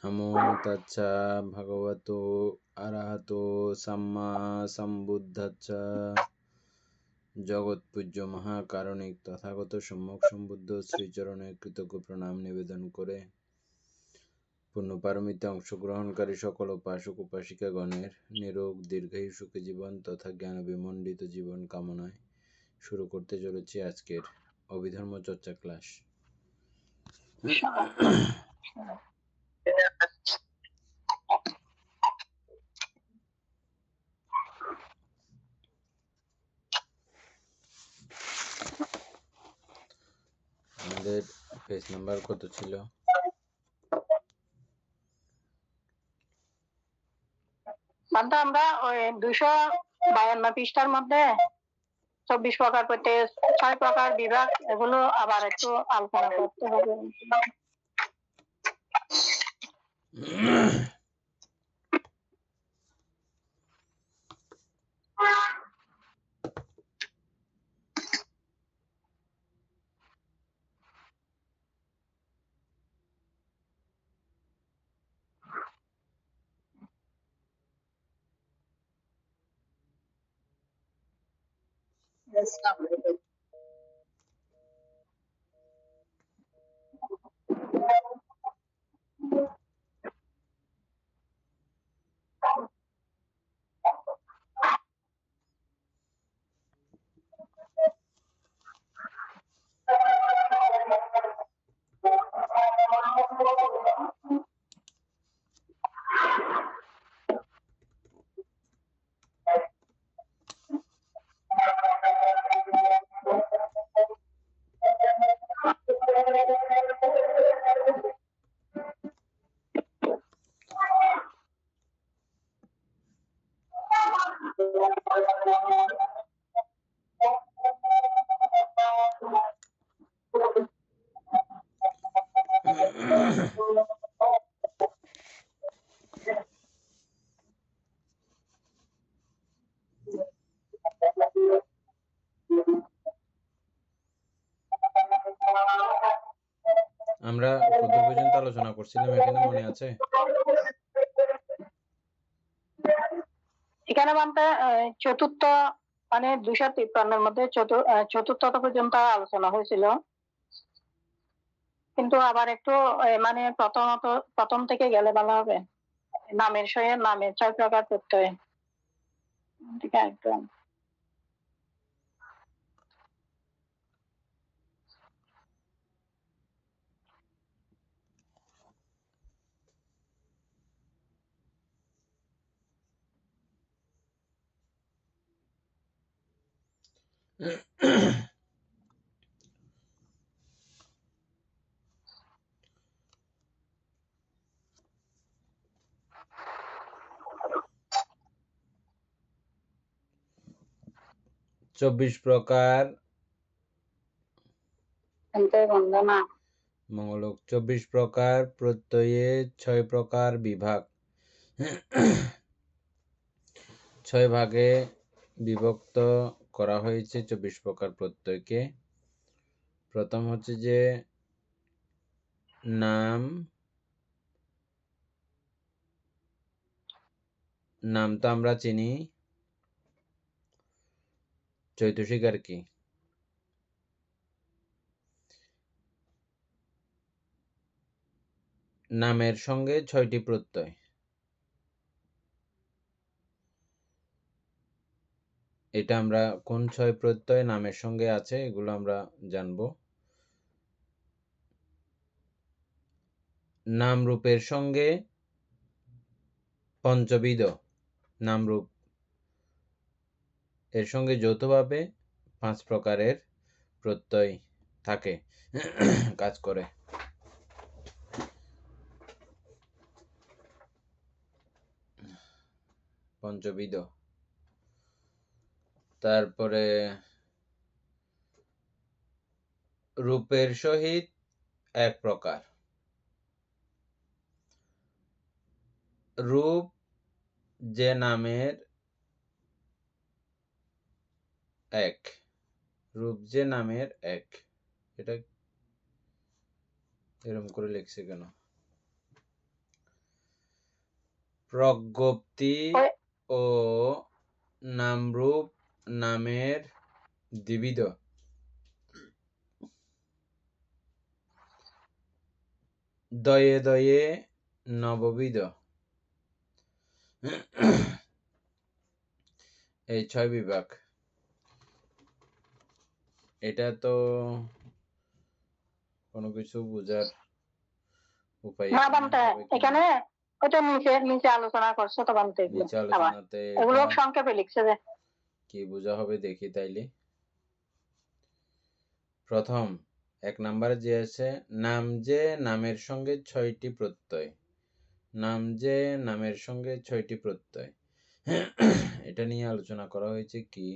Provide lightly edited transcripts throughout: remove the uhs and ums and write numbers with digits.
নমো তাচ্ছা ভগবতো আরহাতো সাম্মা সম্বুদ্ধাচ্ছা। জগৎপূজ্য মহাকারণিক তথাগত সম্যক সম্বুদ্ধ শ্রীচরণে কৃতজ্ঞ প্রণাম নিবেদন করে পুণ্যপারমিতে অংশগ্রহণকারী সকল উপাসক উপাসিকাগণের নিরোগ দীর্ঘায়ু সুখী জীবন তথা জ্ঞান বিমণ্ডিত জীবন কামনায় শুরু করতে চলেছি আজকের অভিধর্ম চর্চা ক্লাস। আমাদের পেজ নাম্বার কত ছিল? আমরা ওই 252 পৃষ্ঠার মধ্যে 24 প্রকার প্রত্যয় 6 প্রকার বিভাগ এগুলো আবার একটু আলোচনা করতে হবে। আমরা কত পর্যন্ত আলোচনা করছিলাম এখানে মনে আছে? এখানে বলতে চতুর্থ মানে 253 মধ্যে চতুর্থ পর্যন্ত আলোচনা হয়েছিল, কিন্তু আবার একটু মানে প্রথম থেকে গেলে ভালো হবে। নামের সয়ে নামের 6 প্রকার প্রত্যয় ঠিক আছে। চব্বিশ প্রকার মঙ্গলক 24 প্রকার প্রত্যয়ে 6 প্রকার বিভাগ, 6 ভাগে বিভক্ত করা হয়েছে 24 প্রকার প্রত্যয়কে। প্রথম হচ্ছে যে নাম তো আমরা চিনি, চৈতসিক আর কি। নামের সঙ্গে 6টি প্রত্যয়, এটা আমরা কোন 6 প্রত্যয় নামের সঙ্গে আছে এগুলো আমরা জানব। নাম রূপের সঙ্গে পঞ্চবিধ নামরূপ এর সঙ্গে যৌথভাবে 5 প্রকারের প্রত্যয় থাকে, কাজ করে। পঞ্চবিধ। তারপরে রূপের সহিত 1 প্রকার। রূপ যে নামের 1, রূপ যে নামের 1, এটা এরকম করে লিখছে কেন? প্রজ্ঞপ্তি ওই ও নামরূপ নামের দ্বিবিধ। দয়ে দয়ে নববিধ। এই 6 বিভাগ। এটা তো কোনো কিছু বোঝার উপায় না এখানে বানতে হবে কিনা। এখানে ওইটা নিচে নিচে আলোচনা করছে তো বানতে এগুলো নিচে আবার আলোচনাতে এগুলো এটা সংক্ষেপে লিখছে যে কি বোঝা হবে দেখি তাইলে। প্রথম 1 নম্বরে যে আছে, নাম যে নামের সঙ্গে 6টি প্রত্যয়। নাম যে নামের সঙ্গে 6টি প্রত্যয়। এটা নিয়ে আলোচনা করা হয়েছে কি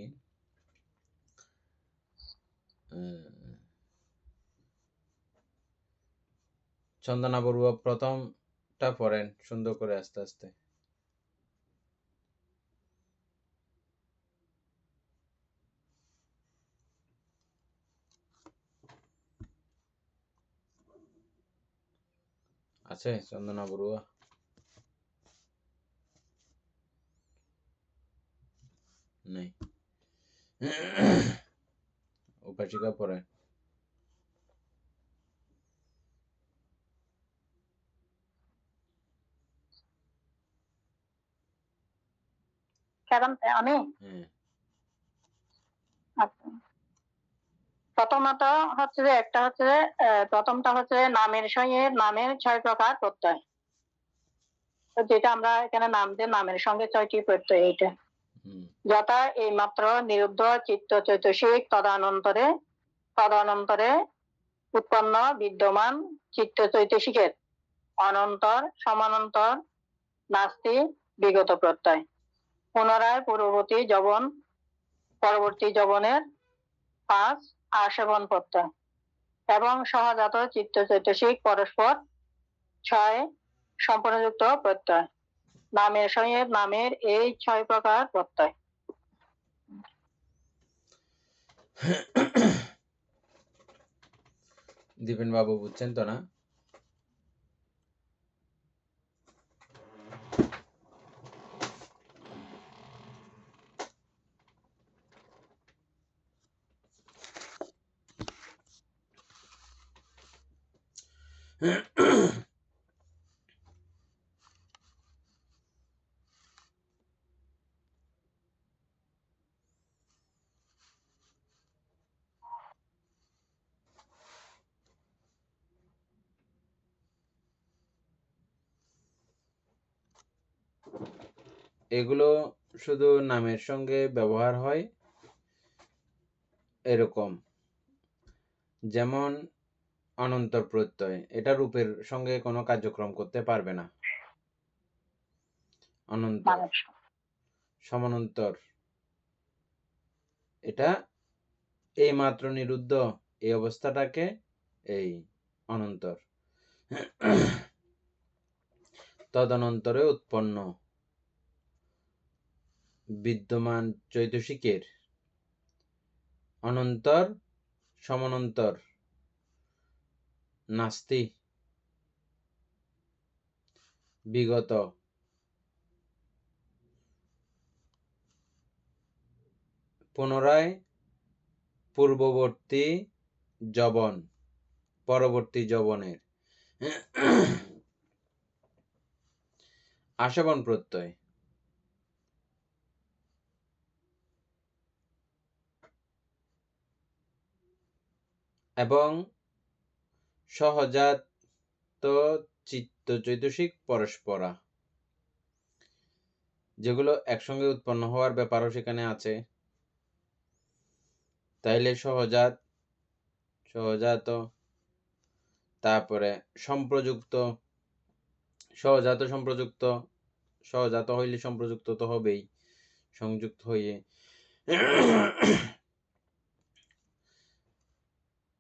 চন্দনা বড়ুয়া প্রথমটা পড়েন সুন্দর করে আস্তে আস্তে। আছে চন্দনা বড়ুয়া? নেই। উপাসিকা পড়েন। কেমন আমি হ্যাঁ। আচ্ছা। প্রথমত হচ্ছে যে একটা হচ্ছে যে প্রথমটা হচ্ছে নামের সঙ্গে নামের 6 প্রকার প্রত্যয়। তো যেটা আমরা এখানে নাম যে নামের সঙ্গে 6টি প্রত্যয় এইটা যথা এই মাত্র নিরুদ্ধ চিত্ত চৈতসিক তদানন্তরে উৎপন্ন বিদ্যমান চিত্ত চৈতসিকের অনন্তর সমানন্তর নাস্তি বিগত প্রত্যয় পুনরায় পরবর্তী যবনের 5 আশীবন প্রত্যয় এবং সহজাত চিত্ত চৈতসিক পরস্পর 6 সম্পূর্ণযুক্ত প্রত্যয়। নামের সঙ্গে নামের এই 6 প্রকার প্রত্যয়। দীপেন বাবু বুঝছেন তো না? এগুলো শুধু নামের সঙ্গে ব্যবহার হয় এরকম, যেমন অনন্তর প্রত্যয়, এটা রূপের সঙ্গে কোনো কার্যক্রম করতে পারবে না। অনন্তর সমানন্তর, এটা এই মাত্র নিরুদ্ধ এই অবস্থাটাকে এই অনন্তর। তদনন্তরে উৎপন্ন বিদ্যমান চৈতসিকের অনন্তর সমানন্তর নাস্তি বিগত পুনরায় পরবর্তী যবনের আশাবন প্রত্যয় এবং সহজাত চিত্ত চৈতসিক পরস্পরা, যেগুলো একসঙ্গে উৎপন্ন হওয়ার ব্যাপারও সেখানে আছে। তাইলে সহজাত তারপরে সহজাত হইলে সম্প্রযুক্ত তো হবেই, সংযুক্ত হইয়ে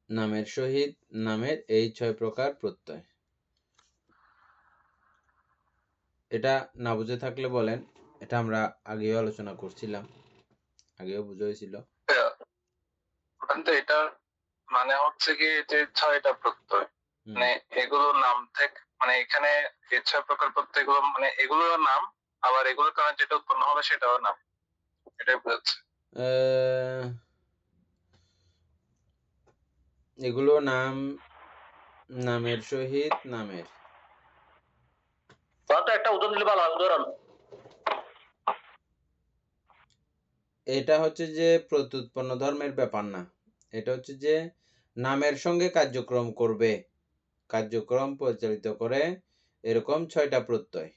নামের সহিত নামের এই 6 প্রকার প্রত্যয়। এটা না বুঝে থাকলে বলেন, এটা আমরা আগেও আলোচনা করছিলাম, আগেও বুঝা হয়েছিল। এটা মানে হচ্ছে কি যে 6টা প্রত্যয়, মানে এগুলো নাম থেকে মানে এখানে এই 6 প্রকার প্রত্যয়গুলো মানে এগুলোর নাম, আবার এগুলোর কারণে যেটা উৎপন্ন হবে সেটাও নাম, এটাই বোঝাচ্ছে। এগুলো নাম, নামের সহিত নামের। একটা উদাহরণ দিলে ভালো হয়, উদাহরণ। এটা হচ্ছে যে প্রত্যুৎপন্ন ধর্মের ব্যাপার না, এটা হচ্ছে যে নামের সঙ্গে কার্যক্রম করবে, কার্যক্রম পরিচালিত করে এরকম 6টা প্রত্যয়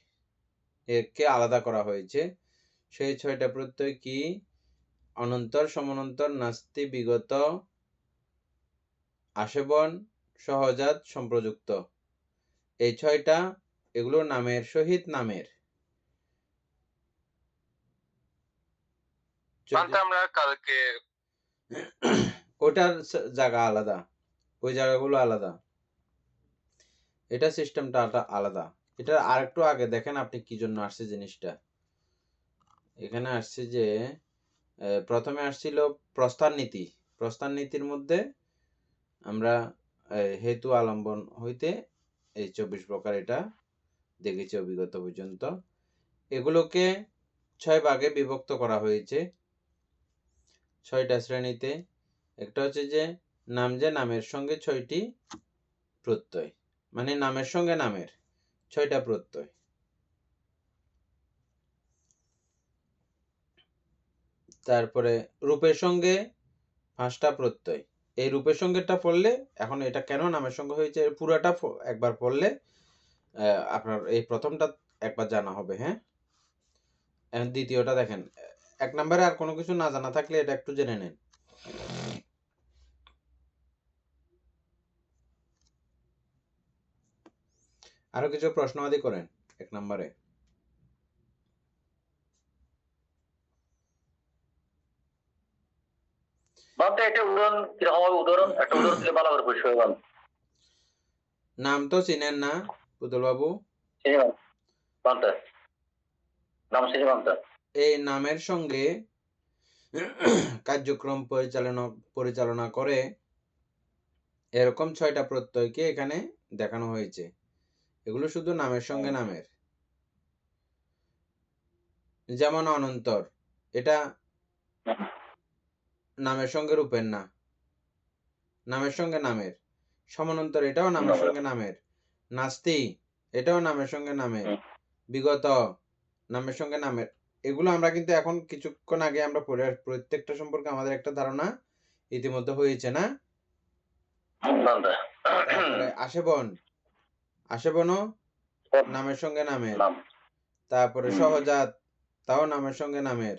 একে আলাদা করা হয়েছে। সেই 6টা প্রত্যয় কি? অনন্তর, সমান্তর, নাস্তি, বিগত, আশেবন, সহজাত, সম্প্রযুক্ত। এই 6টা, এগুলো নামের সহিত নামের। আমরা কালকে ওটার জায়গা আলাদা, ওই জায়গাগুলো আলাদা, এটা সিস্টেমটা আলাদা। এটা আরেকটু আগে দেখেন আপনি কি জন্য আসছে জিনিসটা। এখানে আসছে যে প্রথমে আসছিল প্রস্থান নীতি। প্রস্থান নীতির মধ্যে আমরা হেতু আলম্বন হইতে এই 24 প্রকার এটা দেখেছি অভিজ্ঞত পর্যন্ত। এগুলোকে 6 ভাগে বিভক্ত করা হয়েছে 6টা শ্রেণীতে। একটা হচ্ছে যে নাম, যে নামের সঙ্গে 6টি প্রত্যয়, মানে নামের সঙ্গে নামের 6টা প্রত্যয়। তারপরে রূপের সঙ্গে 5টা প্রত্যয়। এই রূপের সঙ্গেটা পড়লে, এখন এটা কেন নামের সঙ্গে হয়েছে পুরাটা একবার পড়লে আপনার এই প্রথমটা একবার জানা হবে। হ্যাঁ, এখন দ্বিতীয়টা দেখেন। 1 নম্বরে আর কোনো কিছু না জানা থাকলে এটা একটু জেনে নেন। আরো কিছু প্রশ্নবাদী করেন 1 নম্বরে। একটা উদাহরণ কিরকম হবে, উদাহরণ একটা উদাহরণ দিলে ভালো করে পরিষ্কার হবে। নাম তো চিনেন না পুতুল বাবু? এই নামের সঙ্গে কার্যক্রম পরিচালনা করে এরকম 6টা প্রত্যয়কে এখানে দেখানো হয়েছে। এগুলো শুধু নামের সঙ্গে নামের। যেমন অনন্তর, এটা নামের সঙ্গে রূপের না, নামের সঙ্গে নামের। সমান্তর, এটাও নামের সঙ্গে নামের। নাস্তি, এটাও নামের সঙ্গে নামের। বিগত, নামের সঙ্গে নামের। এগুলো আমরা কিন্তু এখন কিছুক্ষণ আগে আমরা পড়ে, প্রত্যেকটা সম্পর্কে আমাদের একটা ধারণা ইতিমধ্যে হয়েছে না? তারপরে আশেবন, আশেবনও নামের সঙ্গে নামের। তারপরে সহজাত, তাও নামের সঙ্গে নামের।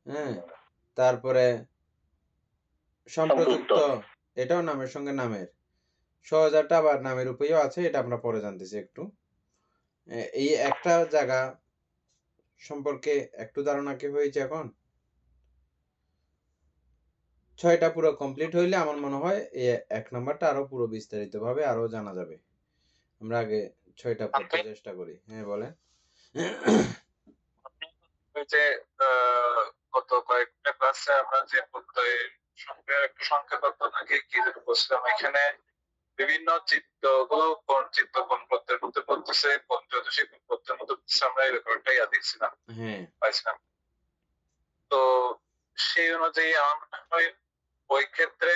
হ্যাঁ, তারপরে সম্প্রযুক্ত, এটাও নামের সঙ্গে নামের। সহজাতটা আবার নামের উপরেও আছে, এটা আমরা পরে জানতেছি একটু। এই একটা জায়গা সম্পর্কে একটু ধারণা কি হয়েছে এখন? 6টা পুরো কমপ্লিট হইলে আমার মনে হয় এই 1 নাম্বারটা আরো পুরো বিস্তারিত ভাবে আরো জানা যাবে। আমরা আগে 6টা পড়তে চেষ্টা করি। হ্যাঁ, বলেন। যে গত কয়েকটা ক্লাসে আমরা যে প্রত্যয়ের সংখ্যা তত্ত্ব নাকি কি বলছিলাম, এখানে বিভিন্ন চিত্রগুলো কোন চিত্র কোন প্রত্যয়ের মধ্যে পড়তেছে, কোন জ্যোতিষী কোন প্রত্যয়ের মধ্যে পড়তেছে, আমরা এরকম একটা দেখছিলাম, পাইছিলাম। তো সেই অনুযায়ী আমার মনে হয় ওই ক্ষেত্রে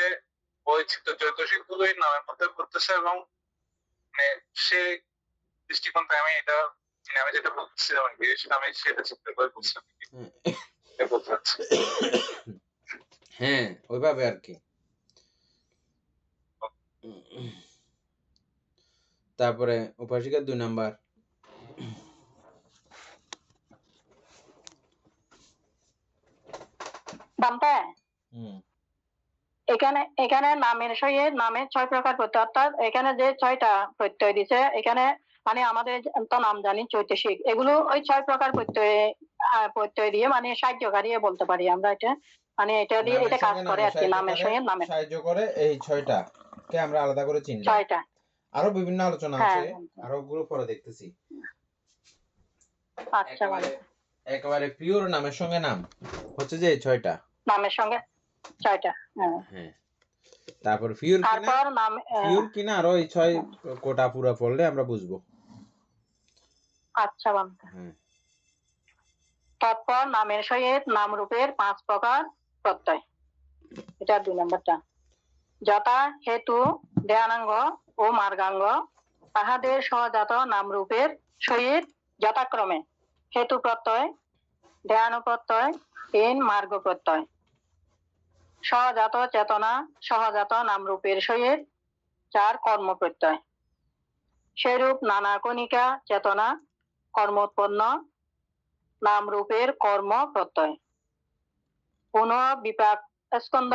ওই চিত্র জ্যোতিষী গুলোই নামের মধ্যে পড়তেছে, এবং মানে সেই দৃষ্টিকোণ থেকে আমি এটা আমি যেটা বলছিলাম আর কি, আমি সেটা চিন্তা করে বলছিলাম। হ্যাঁ, ওইভাবে আর কি। তারপরে উপাসিকা 2 নাম্বার। এখানে নামের সহিত নামের 6 প্রকার প্রত্যয়, অর্থাৎ এখানে যে 6টা প্রত্যয় দিছে, এখানে মানে আমাদের তো নাম জানি চৈতসিক, এগুলো ওই 6 প্রকার প্রত্যয় দিয়ে মানে সাহায্যকারী বলতে পারি আমরা। এটা মানে এটা দিয়ে এটা কাজ করে আর কি, নামের সহিত নামের সাহায্য করে। এই 6টা কে আমরা আলাদা করে চিনলাম। 6টা আরো বিভিন্ন আলোচনা আছে, আরো গুলো পরে দেখতেছি। আচ্ছা, একেবারে পিওর নামের সঙ্গে নাম হচ্ছে যে এই 6টা, নামের সঙ্গে 6টা। হ্যাঁ, তারপর ফিউর কিনা, তারপর নাম ফিউর কিনা আরো এই 6 কোটা পুরা পড়লে আমরা বুঝবো। আচ্ছা বান্ধব। হ্যাঁ, তৎপর নামের সহিত নাম রূপের 5 প্রকার প্রত্যয়। এটা 2 নম্বরটা। যথা হেতু, দেয়ানাঙ্গ ও মার্গাঙ্গ তাহাদের সহজাত নাম রূপের সহিত যথাক্রমে হেতু প্রত্যয়, দেয়ান প্রত্যয়, 3 মার্গ প্রত্যয়। সহজাত চেতনা সহজাত নাম রূপের সহিত 4 কর্ম প্রত্যয়। সেরূপ নানা কণিকা চেতনা কর্মোৎপন্ন নাম রূপের কর্ম প্রত্যয়। পুনঃ বিপাক স্কন্ধ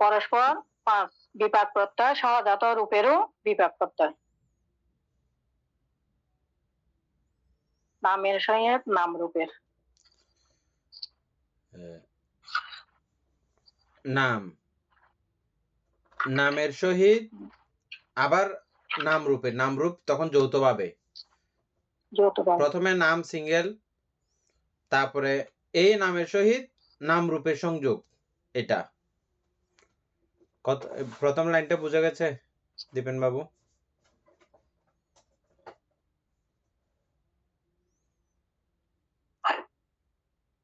পরস্পর 5 বিপাক প্রত্যয় সহজাত রূপেরও বিপাক প্রত্যয়। নামের সহিত নাম রূপের নাম, নামের সহিত আবার নাম রূপের, নাম রূপ তখন যৌথভাবে। যৌথভাবে। প্রথমে নাম সিঙ্গেল, তারপরে এই নামের সহিত নাম রূপের সংযোগ। এটা প্রথম লাইনটা বুঝা গেছে দীপেন বাবু?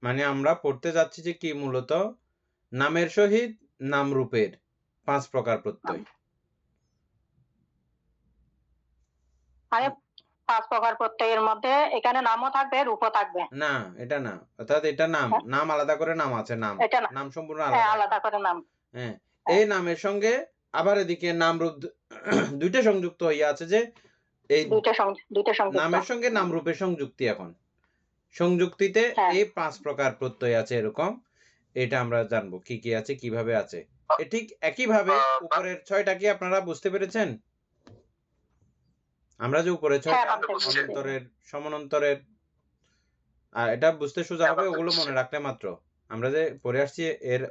মানে আমরা পড়তে যাচ্ছি যে কি, মূলত নামের সহিত নাম রূপের 5 প্রকার প্রত্যয়। আরে 5 প্রকার প্রত্যয়ের মধ্যে এখানে নামও থাকবে রূপও থাকবে। না, এটা না, অর্থাৎ এটা নাম, নাম আলাদা করে নাম আছে, নাম এটা নাম সম্পূর্ণ আলাদা করে নাম। হ্যাঁ, এই নামের সঙ্গে আবার এদিকে নাম রূপ দুইটা সংযুক্ত হইয়া আছে, যে এই দুইটা সংযুক্ত। নামের সঙ্গে নাম রূপের সংযুক্তি। এখন সংযুক্তিতে এই 5 প্রকার প্রত্যয় আছে এরকম। এটা আমরা জানবো কি কি আছে, কিভাবে আছে। ঠিক একইভাবে উপরের 6টা কি আপনারা বুঝতে পেরেছেন? আমরা যে উপরে 6টা অনন্তরের সমান্তরের, আর এটা বুঝতে সোজা হবে ওগুলো মনে রাখলে মাত্র। আমরা যে পড়ে আসছি এর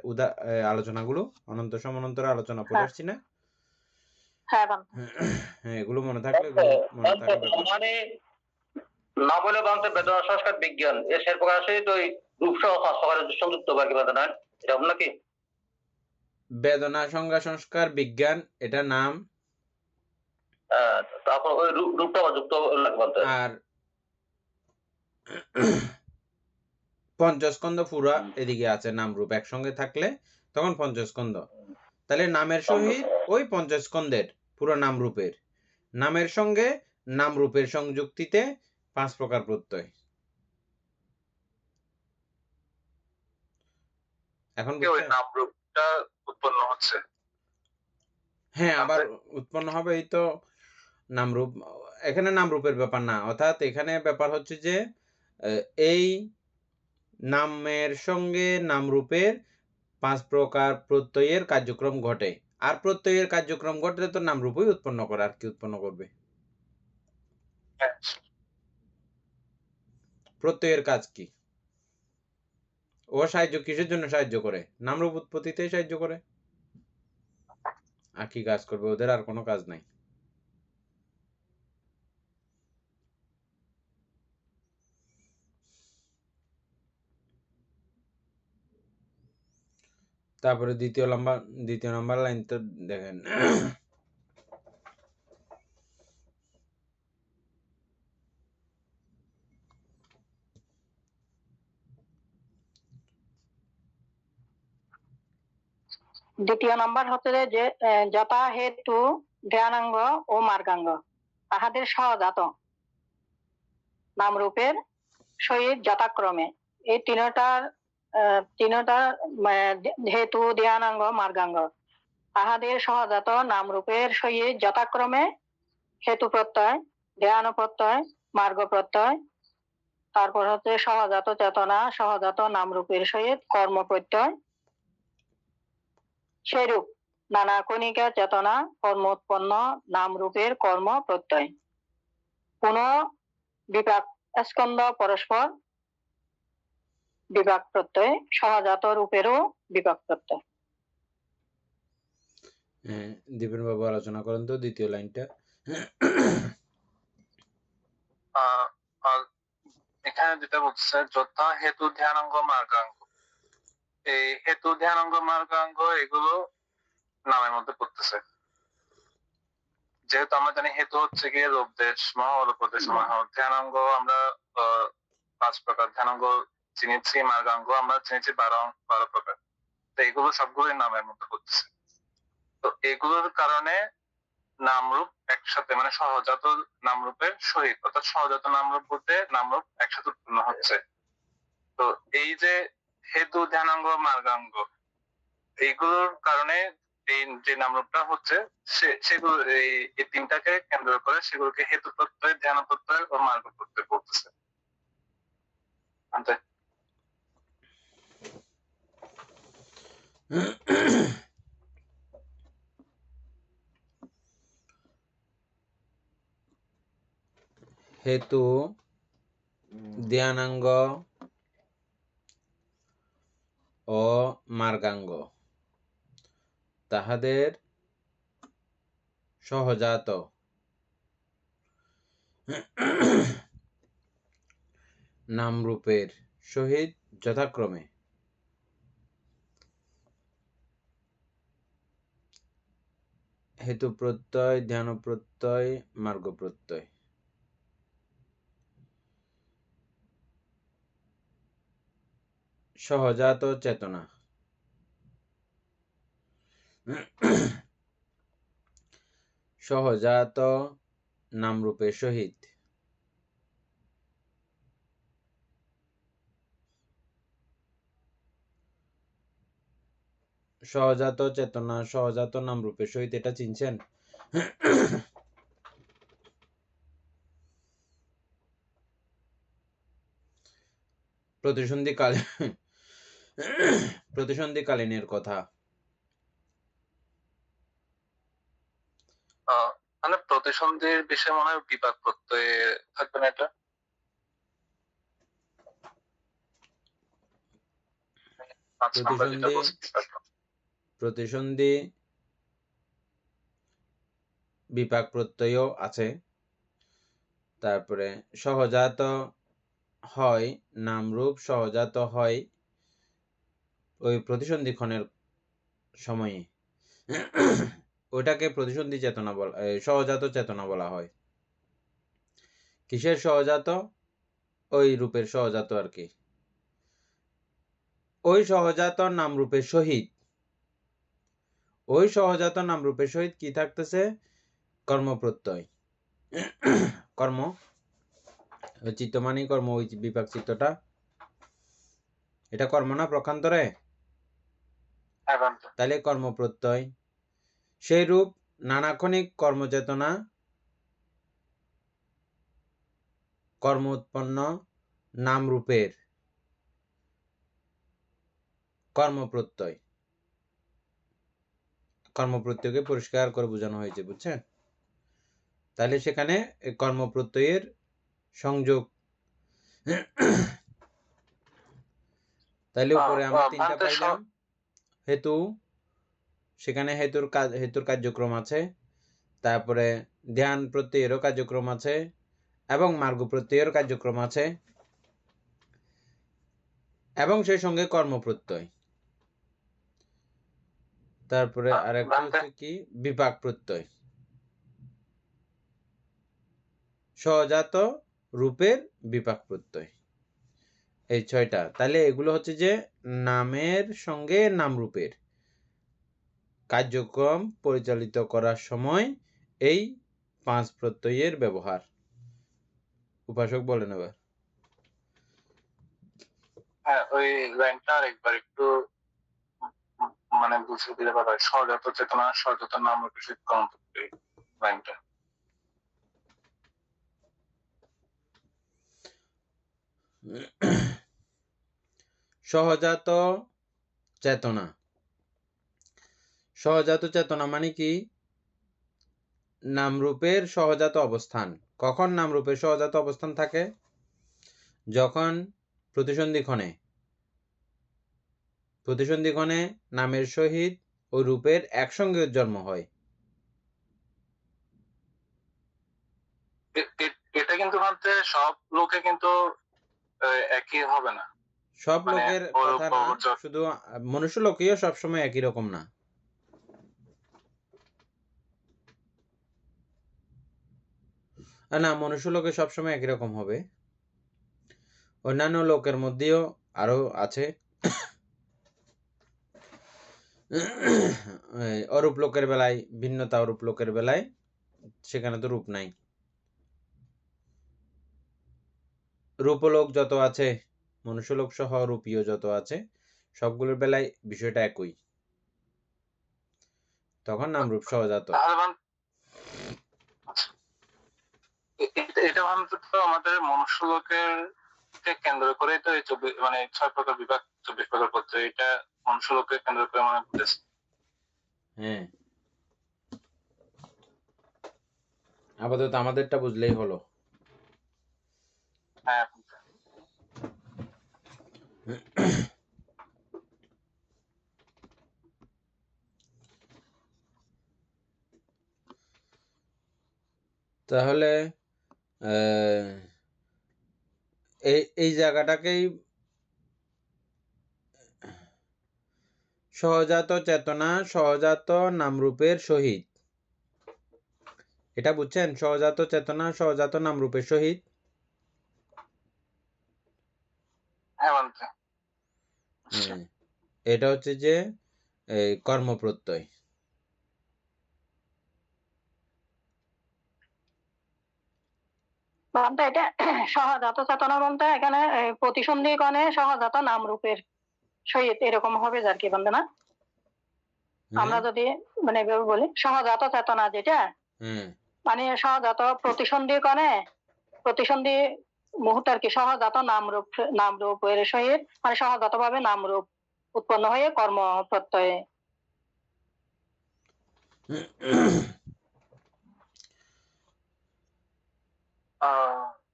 আলোচনাগুলো, অনন্ত সমান্তর আলোচনা পড়ে আসছি না? হ্যাঁ, এগুলো মনে থাকলে মনে থাকবে। মানে নাম হলে বাংলাদেশের বেদনা সংস্কার বিজ্ঞান এর শের প্রকার সহিত ওই রূপ সহ 5 প্রকারের সংযুক্ত বাকি বেদনা, এরকম নাকি? বেদনা সংজ্ঞা সংস্কার বিজ্ঞান, এটা নাম। তারপর ওই রূপটা যুক্ত লাগবে। আর পঞ্চস্কন্ধ পুরা এদিকে আছে, নাম রূপ একসঙ্গে থাকলে তখন পঞ্চস্কন্ধ। তাহলে নামের সহিত ওই পঞ্চস্কন্ধের পুরো নাম রূপের, নামের সঙ্গে নাম রূপের সংযুক্তিতে 5 প্রকার প্রত্যয়। এখন ওই নাম রূপটা উৎপন্ন হচ্ছে। হ্যাঁ, আবার উৎপন্ন হবে। এই তো নাম রূপ, এখানে নাম রূপের ব্যাপার না, অর্থাৎ এখানে ব্যাপার হচ্ছে যে এই নামের সঙ্গে নাম রূপের 5 প্রকার প্রত্যয়ের কার্যক্রম ঘটে। আর প্রত্যয়ের কার্যক্রম ঘটলে তো নাম রূপই উৎপন্ন করে, আর কি উৎপন্ন করবে? প্রত্যয়ের কাজ কি? ও সাহায্য কিসের জন্য সাহায্য করে? নাম রূপ উৎপত্তিতে সাহায্য করে। আর কি কাজ করবে? ওদের আর কোনো কাজ নাই। তারপরে দ্বিতীয় নাম্বার লাইন তো দেখেন, দ্বিতীয় নাম্বার হচ্ছে যে যথা হেতু ধ্যানাঙ্গ ও মার্গাঙ্গ তাহাদের সহজাত নাম রূপের সহিত যথাক্রমে। এই তিনটার হেতু ধ্যানাঙ্গ মার্গাঙ্গ তাহাদের সহজাত নাম রূপের সহিত যথাক্রমে হেতু প্রত্যয়, ধ্যান প্রত্যয়, মার্গ প্রত্যয়। তারপর হচ্ছে সহজাত চেতনা সহজাত নাম রূপের সহিত কর্ম প্রত্যয়। সেরূপ নানা কণিকা চেতনা কর্মোৎপন্ন নাম রূপের কর্ম প্রত্যয়। পুনঃ বিপাক স্কন্ধ পরস্পর বিপাক প্রত্যয় সহজাত রূপেরও বিপাক প্রত্যয়। দীপেন বাবু আলোচনা করেন তো দ্বিতীয় লাইনটা। এখানে যেটা বলছে যথা হেতু ধ্যানাঙ্গ মার্গাঙ্গ, এই হেতু ধ্যানাঙ্গ মার্গাঙ্গ এগুলো নামের মধ্যে পড়তেছে। যেহেতু আমরা জানি হেতু হচ্ছে গিয়ে রূপদেশ, মহাবলপ্রদেশ, ধ্যানাঙ্গ আমরা 5 প্রকার ধ্যানাঙ্গ চিনেছি, মার্গাঙ্গ আমরা চিনেছি 12 প্রকার। তো এগুলো সবগুলোই নামের মধ্যে পড়তেছে। তো এগুলোর কারণে নামরূপ একসাথে মানে সহজাত নামরূপের সহিত, অর্থাৎ সহজাত নামরূপ বলতে নামরূপ একসাথে উৎপন্ন হচ্ছে। তো এই যে হেতু, ধ্যানাঙ্গ, মার্গাঙ্গ এইগুলোর কারণে এই যে নামরূপটা হচ্ছে সেগুলো এই তিনটাকে কেন্দ্র করে সেগুলোকে হেতু প্রত্যয়, ধ্যান প্রত্যয় ও মার্গ প্রত্যয় বলতেছে। হেতু, ধ্যানাঙ্গ ও মার্গাঙ্গ তাহাদের সহজাত নামরূপের সহিত যথাক্রমে হেতু প্রত্যয়, ধ্যান প্রত্যয়, মার্গ প্রত্যয়। সহজাত চেতনা সহজাত নামরূপের সহিত সহজাত চেতনা, সহজাত নামরূপের সহিত, এটা চিনছেন? প্রতিসন্ধিকালীনের কথা। মানে প্রতিসন্ধির বিষয়ে মনে হয় বিপাক প্রত্যয়ে থাকবে না এটা? প্রতিসন্ধি বিপাক প্রত্যয়ও আছে। তারপরে সহজাত হয় নামরূপ, সহজাত হয় ওই প্রতিসন্ধিক্ষণের সময়ে, ওটাকে প্রতিসন্ধি চেতনা বলা, সহজাত চেতনা বলা হয়। কিসের সহজাত? ওই রূপের সহজাত আর কি। ওই সহজাত নামরূপের সহিত, ওই সহজাত নামরূপের সহিত কি থাকতেছে? কর্মপ্রত্যয়। কর্ম, চিত্ত মানে কর্ম, ওই বিপাক চিত্তটা, এটা কর্ম না প্রকান্তরে? তাহলে কর্মপ্রত্যয়। সেই রূপ নানাক্ষণিক কর্মচেতনা, কর্ম উৎপন্ন নামরূপের কর্মপ্রত্যয়। কর্মপ্রত্যয়কে পরিষ্কার করে বোঝানো হয়েছে, বুঝছেন? তাহলে সেখানে কর্মপ্রত্যয়ের সংযোগ। তাহলে উপরে আমরা তিনটা পাইলাম। হেতু, সেখানে হেতুর কার্যক্রম আছে। তারপরে ধ্যান প্রত্যয়েরও কার্যক্রম আছে এবং মার্গ প্রত্যয়ের কার্যক্রম আছে, এবং সেই সঙ্গে কর্মপ্রত্যয়। তারপরে আরেকটা হচ্ছে কি? বিপাক প্রত্যয়। সহজাত রূপের বিপাক প্রত্যয়, এই 6টা। তাহলে এগুলো হচ্ছে যে নামের সঙ্গে নামরূপের কার্যক্রম পরিচালিত করার সময় এই 5 প্রত্যয়ের ব্যবহার। উপাসক বলেন এবার। হ্যাঁ, ওই লাইনটা আরেকবার একটু মানে বুঝিয়ে দিলে ভালো হয়। সহজাত চেতনা, সহজাত নামরূপের সহিত কর্মপ্রত্যয়, লাইনটা। সহজাত চেতনা, সহজাত চেতনা মানে কি? নামরূপের সহজাত অবস্থান। কখন নামরূপের সহজাত অবস্থান থাকে? যখন প্রতিসন্ধিক্ষণে নামের সহিত ও রূপের একসঙ্গে জন্ম হয়। এটা কিন্তু ভাবতে সব লোকে কিন্তু একই হবে না। সব লোকের কথা না, শুধু মনুষ্য লোকেও সবসময় একই রকম না। না, মনুষ্য লোকে সবসময় একই রকম হবে। অন্যান্য লোকের মধ্যেও আরো আছে। অরূপ লোকের বেলায় ভিন্নতা, অরূপ লোকের বেলায় সেখানে তো রূপ নাই। রূপলোক যত আছে, মনুষ্যলোক সহ রূপীয় যত আছে, সবগুলোর বেলায় বিষয়টা একই। তখন নামরূপ সহজাত। এটা অন্তত আমাদের মনুষ্য লোকের কেন্দ্র করে তো এই 6 প্রকার বিভাগ, 24 প্রকার পত্র, এটা মনুষ্য লোককে কেন্দ্র করে মনে করতেছে। হ্যাঁ, আপাতত আমাদেরটা বুঝলেই হলো। হ্যাঁ, তাহলে এই জায়গাটাকেই সহজাত চেতনা, সহজাত নামরূপের সহিত, এটা বুঝছেন? সহজাত চেতনা, সহজাত নামরূপের সহিত। এটা হচ্ছে যে কর্মপ্রত্যয়। বলতে এটা সহজাত চেতনা বলতে এখানে প্রতিসন্ধি গণে সহজাত নাম রূপের সহিত এরকম হবে আর কি বলতে না? আমরা যদি মানে এভাবে বলি সহজাত চেতনা যেটা মানে সহজাত প্রতিসন্ধি গণে, প্রতিসন্ধি মুহূর্ত আর কি সহজাত নামরূপের সহিত মানে সহজাত ভাবে নামরূপ উৎপন্ন হয়ে কর্ম প্রত্যয়ে।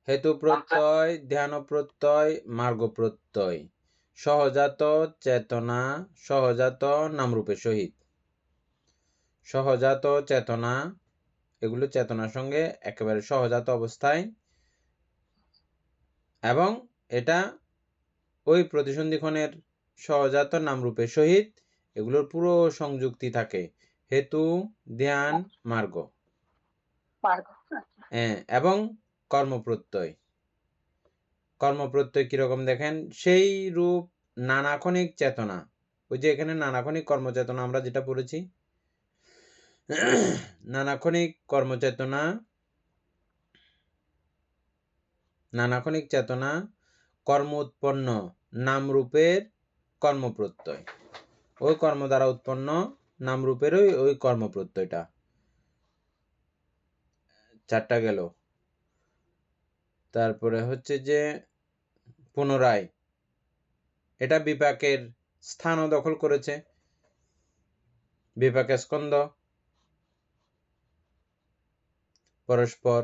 হেতু প্রত্যয়, ধ্যান প্রত্যয়, মার্গ প্রত্যয়, সহজাত চেতনা, সহজাত নামরূপের সহিত। সহজাত চেতনা, এগুলো চেতনার সঙ্গে একেবারে সহজাত অবস্থায়, এবং এটা ওই প্রতিসন্ধিক্ষণের সহজাত নামরূপের সহিত এগুলোর পুরো সংযুক্তি থাকে। হেতু, ধ্যান, মার্গ, এবং কর্মপ্রত্যয়। কর্মপ্রত্যয় কিরকম দেখেন? সেই রূপ নানাক্ষণিক চেতনা, ওই যে এখানে নানাক্ষণিক কর্মচেতনা আমরা যেটা পড়েছি, নানাক্ষণিক কর্মচেতনা, নানাক্ষণিক চেতনা, কর্ম উৎপন্ন নামরূপের কর্মপ্রত্যয়, ওই কর্ম দ্বারা উৎপন্ন নামরূপেরই ওই কর্মপ্রত্যয়টা। 4টা গেল। তারপরে হচ্ছে যে পুনরায় এটা বিপাকের স্থানও দখল করেছে। বিপাকের স্কন্ধ পরস্পর,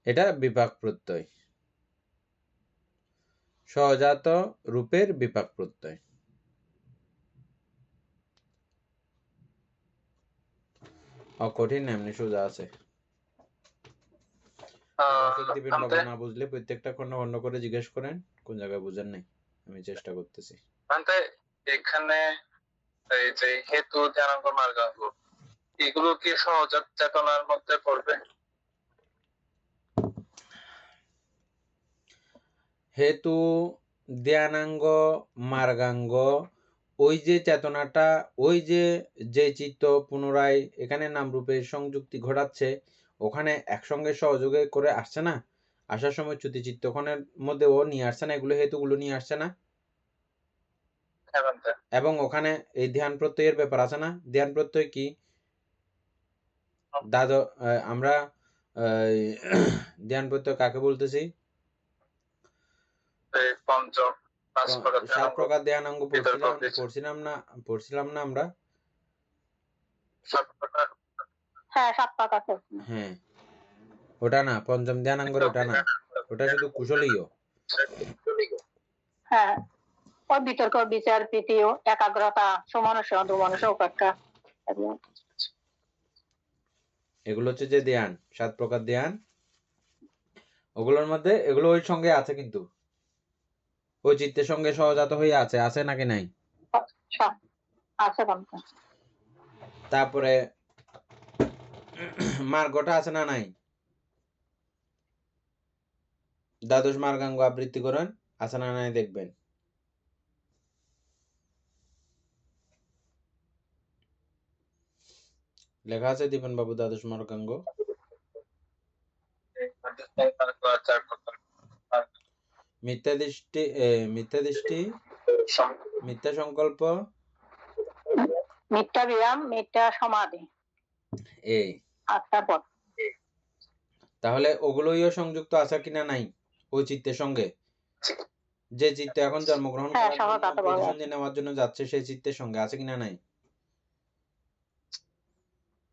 এটা বিপাক প্রত্যয়, সহজাত রূপের বিপাক প্রত্যয়। অকঠিন, এমনি সোজা আছে। না বুঝলে প্রত্যেকটা খন্ড খন্ড করে জিজ্ঞেস করেন কোন জায়গায় বুঝেন নাই, আমি চেষ্টা করতেছি। এখানে এই যে হেতু, ধ্যানাঙ্গ, মার্গাঙ্গ, এগুলো কি সহজাত চেতনার মধ্যে পড়বে? হেতু, ধ্যানাঙ্গ, মার্গাঙ্গ, ওই যে চেতনাটা, ওই যে চিত্ত পুনরায় এখানে নামরূপের সংযুক্তি ঘটাচ্ছে, ওখানে একসঙ্গে সহযোগে করে আসছে না? আসার সময় চ্যুতি চিত্তক্ষণের মধ্যে ও নিয়ে আসছে না, এগুলো হেতুগুলো নিয়ে আসছে না? এবং ওখানে এই ধ্যান প্রত্যয়ের ব্যাপার আছে না? ধ্যান প্রত্যয় কি? আমরা ধ্যান প্রত্যয় কাকে বলতেছি? 7 প্রকার ধ্যানাঙ্গ পড়ছিলাম না আমরা? হ্যাঁ, ওটা না, পঞ্চম ধ্যানাঙ্গ ওটা না, ওটা শুধু কুশলীয়। হ্যাঁ, ওই বিতর্ক, বিচার, প্রীতি, একাগ্রতা, সমনস্য, দুমনস্য, উপেক্ষা, এগুলো হচ্ছে যে ধ্যান, 7 প্রকার ধ্যান। ওগুলোর মধ্যে এগুলো ওই সঙ্গে আছে, কিন্তু ওই চিত্তের সঙ্গে সহজাত হয়ে আছে নাকি নাই? আছে। তারপরে মার্গটা আছে না নাই? দ্বাদশ মার্গাঙ্গ আবৃত্তি করেন, আছে না নাই দেখবেন। লেখা আছে দীপন বাবু দ্বাদশ মার্গাঙ্গ। মিথ্যা দৃষ্টি, মিথ্যা সংকল্প, মিথ্যা বিরাম, মিথ্যা সমাধি, এই। আটটা পদ। তাহলে ওগুলোইও সংযুক্ত আছে কিনা নাই ওই চিত্তের সঙ্গে? যে চিত্ত এখন জন্মগ্রহণ হ্যাঁ, করার জন্য সহজাতভাবে আছে। প্রতিসন্ধি নেওয়ার জন্য যাচ্ছে, সেই চিত্তের সঙ্গে আছে কিনা নাই?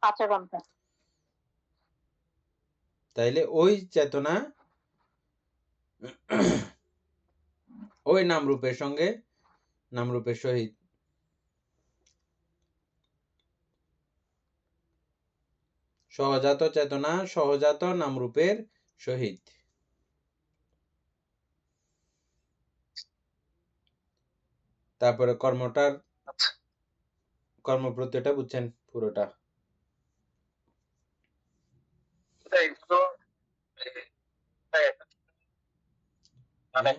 আছে বন্ধু। তাইলে ওই চেতনা ওই নামরূপের সঙ্গে, নামরূপের সহিত সহজাত চেতনা সহজাত নামরূপের সহিত। তারপরে কর্মটার কর্মপ্রত্যয়টা বুঝছেন পুরোটা? এইগুলো মানে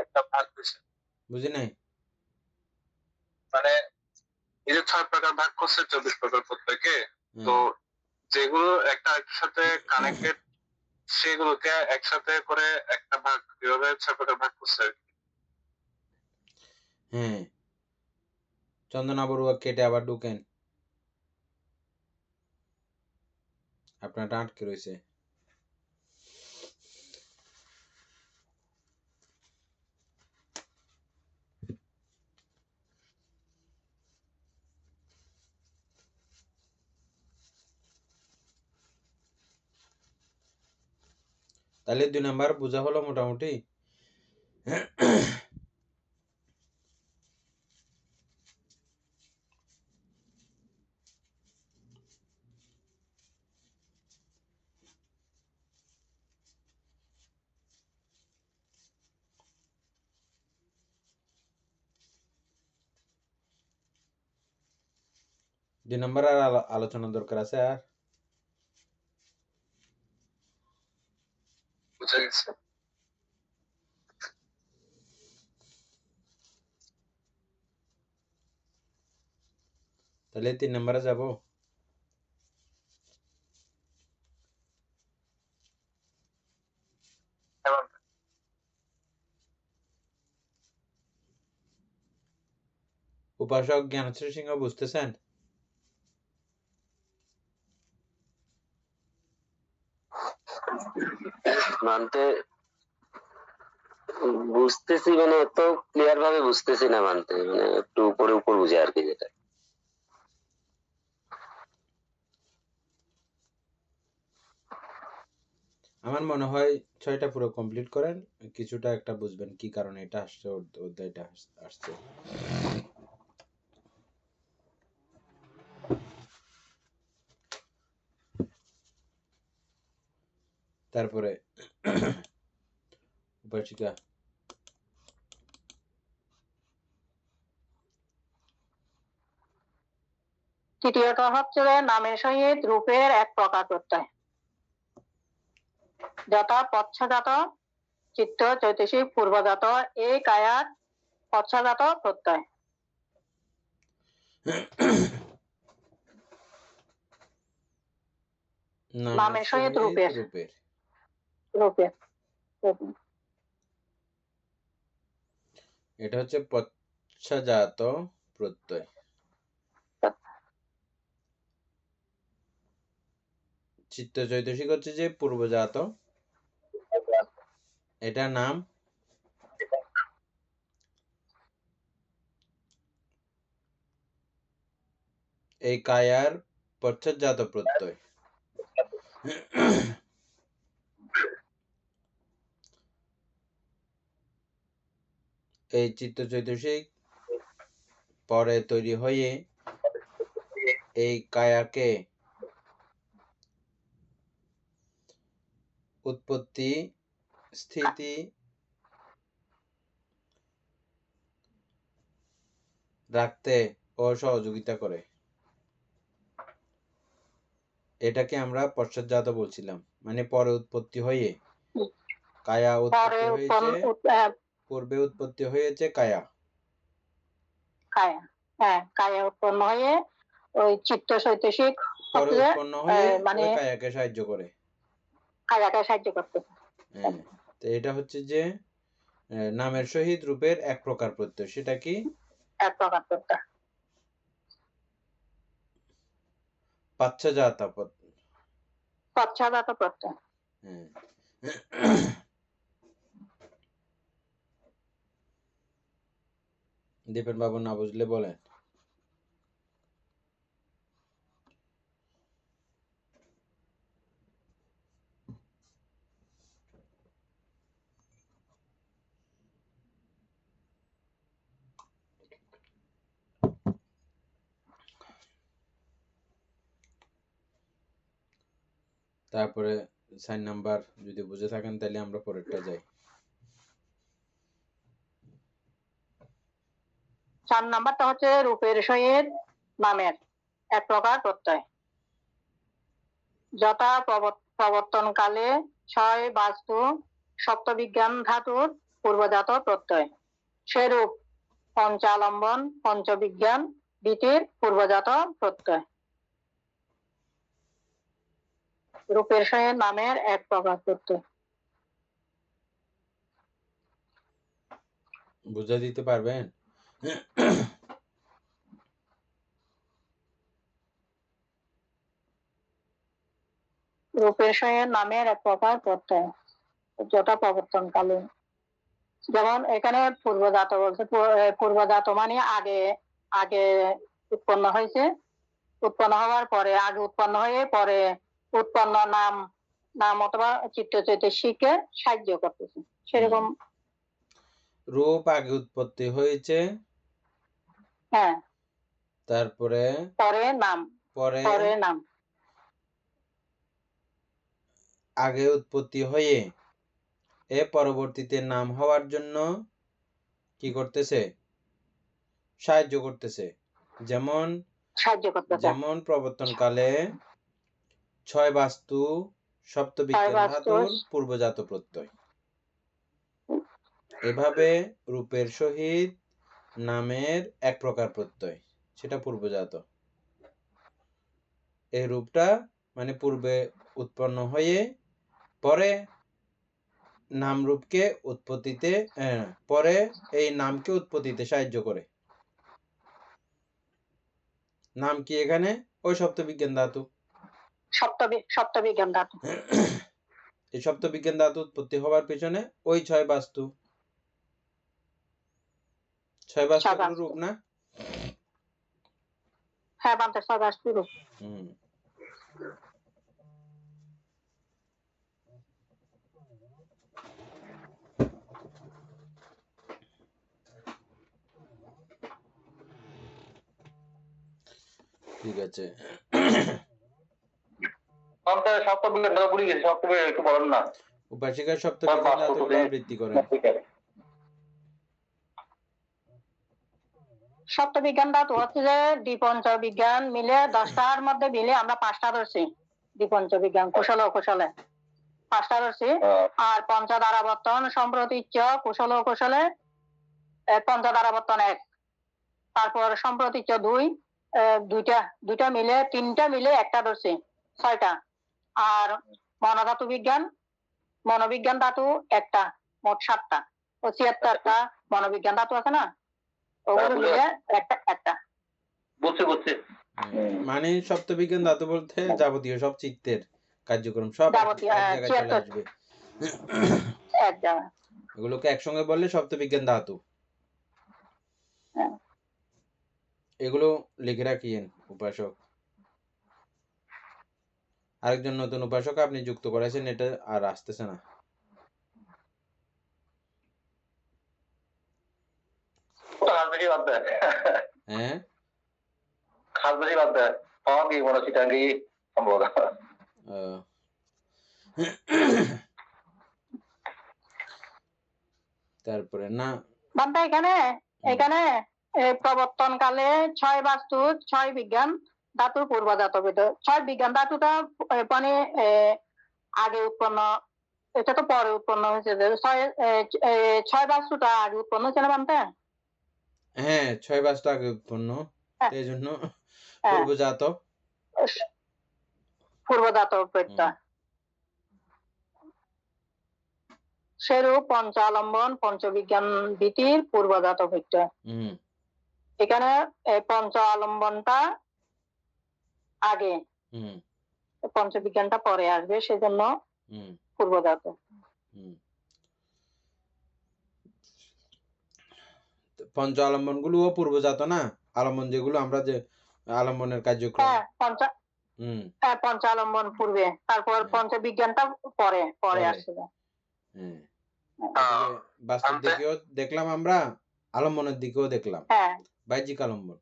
একটা ভাগ হয়েছে, বুঝি নাই? মানে এই যে 6 প্রকার ভাগ করছে 24 প্রকার প্রত্যেকে, তো যেগুলো একটা একসাথে কানেক্টেড সেগুলোকে একসাথে করে একটা ভাগ এভাবে 6 প্রকার ভাগ করছে। হ্যাঁ, চন্দনা বড়ুয়া কেটে আবার ঢুকেন, আপনারটা আটকে রয়েছে। তাহলে 2 নাম্বার বোঝা হলো মোটামুটি। দুই নাম্বার আর আলোচনা দরকার আছে আর? বুঝা গেছে? তাহলে 3 নাম্বারে যাব। এবং উপাসক জ্ঞানশ্রী সিংহ বুঝতেছেন? মানতে বুঝতেছি, মানে এত ক্লিয়ার ভাবে বুঝতেছি না মানতে, মানে একটু উপরে উপর বুঝে আর কি। যেটা আমার মনে হয় 6টা পুরো কমপ্লিট করেন, কিছুটা একটা বুঝবেন কি কারণে এটা আসছে, অধ্যায়টা আসছে। তারপরে উপাসিকা তৃতীয়টা হচ্ছে যে নামের সহিত রূপের এক প্রকার প্রত্যয়, যথা পশ্চাজাত, চিত্ত, চৈতসিক, পূর্বজাত, এই কায়ার পশ্চাজাত প্রত্যয়। নামের সহিত রূপের। রূপের রূপের এটা হচ্ছে পশ্চাজাত প্রত্যয়। চিত্ত চৈতসিক হচ্ছে যে পূর্বজাত, এটা নাম। এই কায়ার পশ্চাৎজাত প্রত্যয়। এই চিত্ত চৈতসিক পরে তৈরি হয়ে এই কায়াকে উৎপত্তি, স্থিতি, রাখতে ও সহযোগিতা করে। এটাকে আমরা পশ্চাৎজাত বলছিলাম, মানে পরে উৎপত্তি হয়ে। হুম। কায়া পরে উৎপত্তি হয়েছে, পূর্বে উৎপত্তি হয়েছে কায়া। কায়া, হ্যাঁ কায়া উৎপন্ন হয়ে ওই চিত্ত চৈতসিক পরে হচ্ছে উৎপন্ন হয়ে মানে ওই কায়াকে সাহায্য করে। কায়াকে সাহায্য করতে। হ্যাঁ, তো এটা হচ্ছে যে নামের সহিত রূপের এক প্রকার প্রত্যয়। সেটা কি? এক প্রকার প্রত্যয়। পাচ্ছাজাত পশ্চাৎজাত প্রত্যয়। হ্যাঁ। দীপেন বাবু না বুঝলে বলেন। তারপরে 4 নাম্বার যদি বুঝে থাকেন তাহলে আমরা পরেরটা যাই। 4 নাম্বারটা হচ্ছে রূপের সহিত নামের এক প্রকার প্রত্যয়। যথা প্রবর্তনকালে 6 বাস্তু সপ্তবিজ্ঞান ধাতুর পূর্বজাত প্রত্যয়, সেরূপ পঞ্চালম্বন পঞ্চবিজ্ঞান ভীতির পূর্বজাত প্রত্যয়। রূপের সহিত নামের এক প্রকার প্রত্যয়। বুঝা দিতে পারবেন? রূপের সহিত নামের এক প্রকার প্রত্যয় যথা প্রবর্তনকালে, যেমন এখানে পূর্বজাত বলছে, পূর্বজাত মানে আগে আগে উৎপন্ন হয়েছে, উৎপন্ন হওয়ার পরে আগে উৎপন্ন হয়ে পরে উৎপন্ন নাম নাম অথবা চিত্ত চৈতসিককে সাহায্য করতেছে, সেরকম। রূপ আগে উৎপত্তি হয়েছে, হ্যাঁ, তারপরে পরে নাম, পরে নাম আগে উৎপত্তি হয়ে এ পরবর্তীতে নাম হওয়ার জন্য কি করতেছে? সাহায্য করতেছে। যেমন সাহায্য করতেছে। যেমন প্রবর্তনকালে 6 বাস্তু সপ্তবিজ্ঞান ধাতুর পূর্বজাত প্রত্যয়। এভাবে রূপের সহিত নামের এক প্রকার প্রত্যয়, সেটা পূর্বজাত। এই রূপটা মানে পূর্বে উৎপন্ন হয়ে পরে নাম রূপকে উৎপত্তিতে পরে এই নামকে উৎপত্তিতে সাহায্য করে। নাম কি এখানে? ওই সপ্তবিজ্ঞান ধাতু। সপ্তবিজ্ঞান ধাতু। এই সপ্তবিজ্ঞান ধাতু উৎপত্তি হওয়ার পেছনে ওই 6 বাস্তু, 6 বাস্তু রূপ না? হ্যাঁ, বান্তে 6 বাস্তু রূপ। ঠিক আছে। সপ্তবিজ্ঞান ধাতু ভুলে গেছি, সপ্তবিজ্ঞান একটু বলেন না। উপাসিকার সপ্তবিজ্ঞান ধাতুগুলো আবৃত্তি করেন। সপ্তবিজ্ঞান ধাতু হচ্ছে যে দ্বিপঞ্চবিজ্ঞান মিলে 10টার মধ্যে মিলে আমরা 5টা ধরছি। দ্বিপঞ্চবিজ্ঞান কুশল ও কুশলে 5টা ধরছি। আর পঞ্চদ্বারাবর্তন সম্প্রতীচ্য কুশল ও কুশলে পঞ্চদ্বারাবর্তন 1, তারপর সম্প্রতীচ্য 2, দুইটা মিলে 3টা মিলে একটা ধরছি, 6টা। আর মনোধাতু বিজ্ঞান, মনোবিজ্ঞান ধাতু একটা, মোট 7টা। ও 76টা মনোবিজ্ঞান ধাতু আছে না, ওগুলো মিলে একটা। বুঝছি। মানে সপ্তবিজ্ঞান ধাতু বলতে যাবতীয় সব চিত্তের কার্যক্রম সব এক জায়গায় চলে আসবে। এগুলোকে একসঙ্গে বললে সপ্তবিজ্ঞান ধাতু। এগুলো লিখে রাখিয়েন উপাসক। আরেকজন নতুন উপাসক আপনি যুক্ত করেছেন, এটা আর আসতেছে না। হ্যাঁ, খাসবাড়ি বাদ দেয়, কি মনে চিটাঙ্গি সম্ভব। তারপরে না এখানে প্রবর্তনকালে 6 বাস্তু 6 বিজ্ঞান ধাতুর পূর্বজাত ভিতর ছয় বিজ্ঞান ধাতুটা মানে আগে উৎপন্ন, এটা তো পরে উৎপন্ন হয়েছে। ছয় বাস্তুটা আগে উৎপন্ন হয়েছে না মানতে? হ্যাঁ 6 বাজটা আগে উৎপন্ন, হ্যাঁ। এই জন্য হ্যাঁ। পূর্বজাত। পূর্বজাত প্রত্যয়। সেরূপ পঞ্চ আলম্বন পঞ্চবিজ্ঞান ভীতির পূর্বজাত প্রত্যয়। এখানে পঞ্চ আলম্বনটা আগে, পঞ্চবিজ্ঞানটা পরে আসবে, সেজন্য পূর্বজাত। পঞ্চ আলম্বন গুলো পূর্বজাত না? আলম্বন যেগুলো আমরা যে আলম্বনের কার্যক্রম, পঞ্চ আলম্বন পূর্বে, তারপর পঞ্চবিজ্ঞানটা পরে পরে আসবে। বাস্তব দিকেও দেখলাম আমরা, আলম্বনের দিকেও দেখলাম। বাহ্যিক আলম্বন।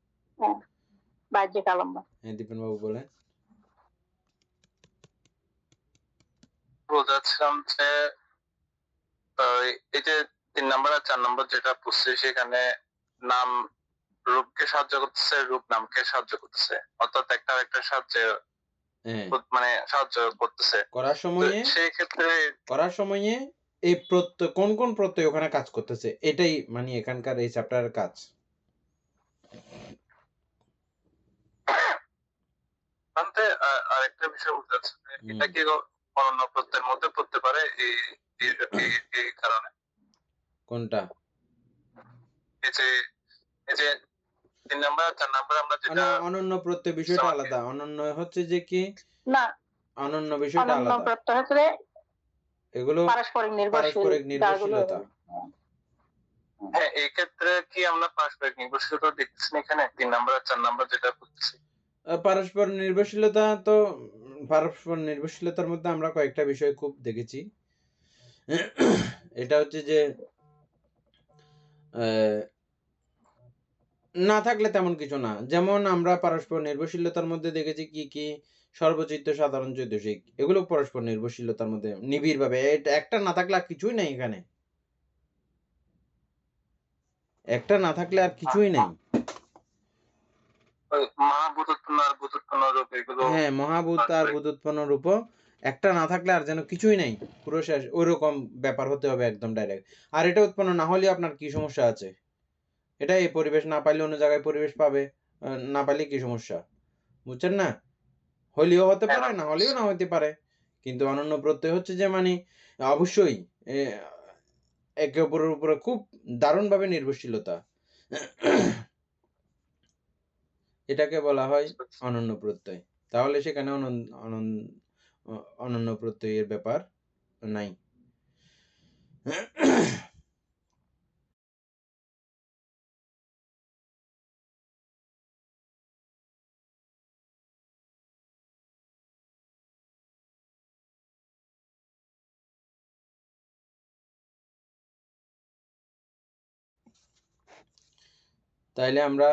বাহ্যিক আলম্বন। হ্যাঁ দীপেন বাবু বলেন। বলছিলাম যে এই যে 3 নম্বর আর 4 নম্বর যেটা পড়ছে, সেখানে নাম রূপকে সাহায্য করতেছে, রূপ নামকে সাহায্য করতেছে, অর্থাৎ একটা আরেকটা সাহায্য মানে সাহায্য করতেছে করার সময়ে। সেই ক্ষেত্রে এই প্রত্যয় কোন কোন প্রত্যয় ওখানে কাজ করতেছে, এটাই মানে এখানকার এই চ্যাপ্টারের কাজ। আরেকটা বিষয় বলতে চাচ্ছি, এটা কি অনন্য প্রত্যয়ের মধ্যে পড়তে পারে এই কারণে? কোনটা? এই যে 3 নাম্বার আর 4 নাম্বার আমরা যেটা অনন্য প্রত্যয় বিষয়টা আলাদা। অনন্য হচ্ছে যে কি না, অনন্য বিষয়টা আলাদা। অনন্য প্রত্যয় হচ্ছে এগুলো পারস্পরিক নির্ভরশীলতা। হ্যাঁ, এই ক্ষেত্রে কি আমরা পারস্পরিক নির্ভরশীলতা দেখতেছি এখানে 3 নাম্বার আর 4 নাম্বার যেটা পড়তেছি? পারস্পরিক নির্ভরশীলতার মধ্যে আমরা কয়েকটা বিষয় খুব দেখেছি। এটা হচ্ছে যে না থাকলে তেমন কিছু না। যেমন আমরা পারস্পর নির্ভরশীলতার মধ্যে দেখেছি কি কি সর্বচিত্ত সাধারণ চৈতসিক, এগুলো পরস্পর নির্ভরশীলতার মধ্যে নিবিড় ভাবে। একটা না থাকলে আর কিছুই নাই এখানে, একটা না থাকলে আর কিছুই নাই। হ্যাঁ, মহাভূত আর বুতোৎপন্ন রূপ, একটা না থাকলে আর যেন কিছুই নাই, পুরো শেষ। ওইরকম ব্যাপার হতে হবে একদম ডাইরেক্ট। আর এটা উৎপন্ন না হলে আপনার কি সমস্যা আছে? এটা এই পরিবেশ না পাইলে অন্য জায়গায় পরিবেশ পাবে, না পাইলে কি সমস্যা, বুঝছেন না? হলেও হতে পারে, না হলেও না হতে পারে। কিন্তু অনন্য প্রত্যয় হচ্ছে যে মানে অবশ্যই একে অপরের উপরে খুব দারুণ ভাবে নির্ভরশীলতা, এটাকে বলা হয় অনন্য প্রত্যয়। তাহলে সেখানে অনন্য প্রত্যয়ের ব্যাপার নাই। তাইলে আমরা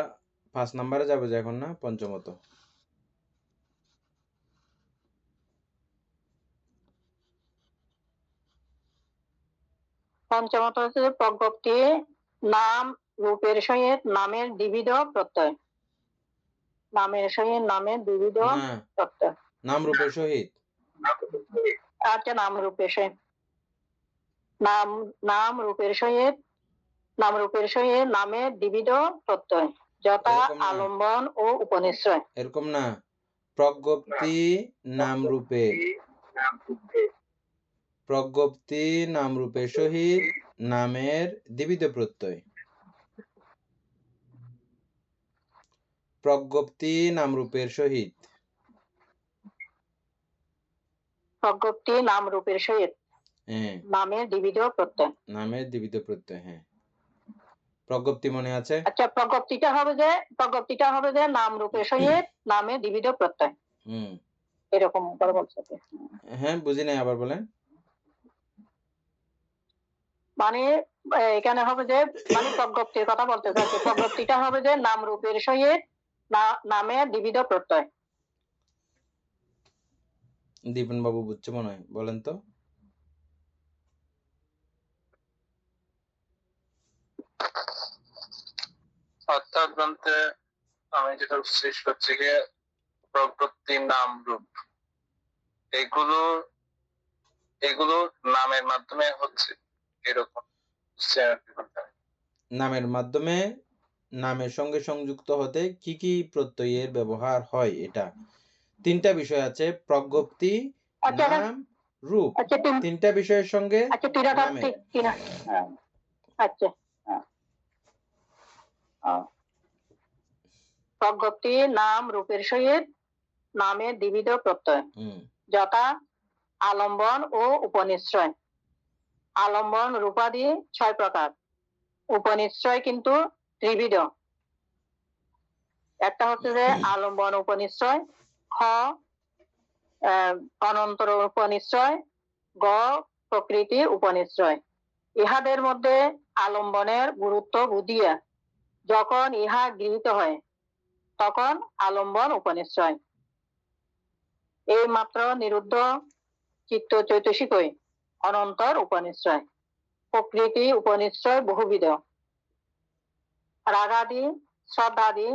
5 নম্বরে যাবো যে এখন, না পঞ্চমত। পঞ্চমত হচ্ছে প্রজ্ঞপ্তি নাম রূপের সহিত নামের দ্বিবিধ প্রত্যয়। নামের সহিত নামের দ্বিবিধ প্রত্যয়। নাম রূপের সহিত, আচ্ছা, নাম রূপের সহিত নাম রূপের সহিত নামের দ্বিবিধ প্রত্যয়, যথা আলম্বন ও উপনিশ্রয়। এরকম না, প্রজ্ঞপ্তি নাম রূপে, প্রজ্ঞপ্তি নাম রূপের সহিত নামের দ্বিবিধ প্রত্যয়। প্রজ্ঞপ্তি নাম রূপের সহিত, প্রজ্ঞপ্তি নাম রূপের সহিত নামের দ্বিবিধ প্রত্যয়। নামের দ্বিবিধ প্রত্যয়, হ্যাঁ। প্রজ্ঞপ্তি মনে আছে? আচ্ছা, প্রজ্ঞপ্তিটা হবে যে নাম রূপের সহিত নামের দ্বিবিধ প্রত্যয়। এরকম করে বলছে। হ্যাঁ, বুঝি নাই, আবার বলেন। মানে এখানে হবে যে মানে প্রজ্ঞপ্তির কথা বলতে চাচ্ছি, প্রজ্ঞপ্তিটা হবে যে নাম রূপের সহিত নামের দ্বিবিধ প্রত্যয়। দীপন বাবু বুঝছে মনে হয়, বলেন তো। অর্থাৎ বলতে আমি যেটা শেষ করছি যে প্রকৃতি, নাম, রূপ, এগুলো এগুলো নামের মাধ্যমে হচ্ছে এরকম হচ্ছে আর কি বলতে হয়। নামের মাধ্যমে নামের সঙ্গে সংযুক্ত হতে কি কি প্রত্যয়ের ব্যবহার হয়? এটা তিনটা বিষয় আছে, প্রজ্ঞপ্তি, আচ্ছা নাম, রূপ। আচ্ছা তিনটা বিষয়ের সঙ্গে আচ্ছা তিনাটা নামের। তিনা আচ্ছা প্রজ্ঞপ্তি নাম রূপের সহিত নামের দ্বিবিধ প্রত্যয়, যথা আলম্বন ও উপনিশ্রয়। আলম্বন রূপাদি 6 প্রকার, উপনিশ্রয় কিন্তু ত্রিবিধ। একটা হচ্ছে যে আলম্বন উপনিশ্রয়, খ অনন্তর উপনিশ্রয়, গ প্রকৃতি উপনিশ্রয়। ইহাদের মধ্যে আলম্বনের গুরুত্ব বুঝিয়া যখন ইহা গৃহীত হয় তখন আলম্বন উপনিশ্রয়। এই মাত্র নিরুদ্ধ চিত্ত চৈতসিকই অনন্তর উপনিশ্রয়। প্রকৃতি উপনিশ্রয় বহুবিধ, রাগাদি, শ্রদ্ধাদি,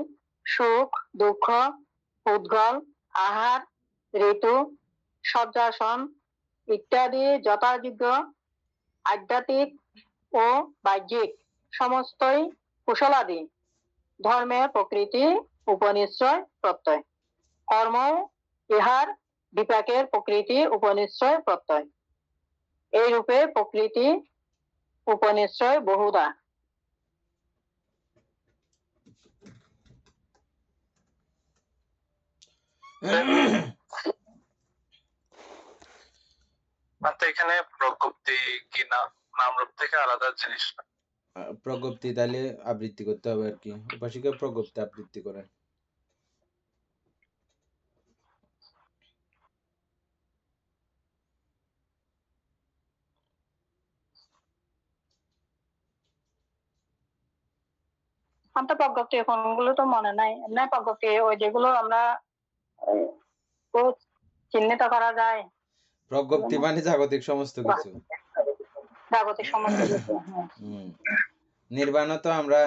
সুখ দুঃখ, উদ্গল, আহার, ঋতু, শয্যাসন ইত্যাদি যথাযোগ্য আধ্যাত্মিক ও বাহ্যিক সমস্তই কুশলাদি ধর্মের প্রকৃতি উপনিশ্রয় প্রত্যয়। কর্ম ইহার বিপাকের প্রকৃতি উপনিশ্রয় প্রত্যয়। এই রূপে প্রকৃতি উপনিশ্রয় বহুধা। এখানে প্রকৃতি কি নাম রূপ থেকে আলাদা জিনিস না? প্রজ্ঞপ্তি তাহলে আবৃত্তি করতে হবে আর কি, উপাসিকা প্রজ্ঞপ্তি আবৃত্তি করে। আমার তো প্রজ্ঞপ্তি কোনগুলো তো মনে নাই, এমনি প্রজ্ঞপ্তি ওই যেগুলো আমরা চিহ্নিত করা যায়। প্রজ্ঞপ্তি মানে জাগতিক সমস্ত কিছু, জাগতিক সমস্ত কিছু। নির্বাণ তো আমরা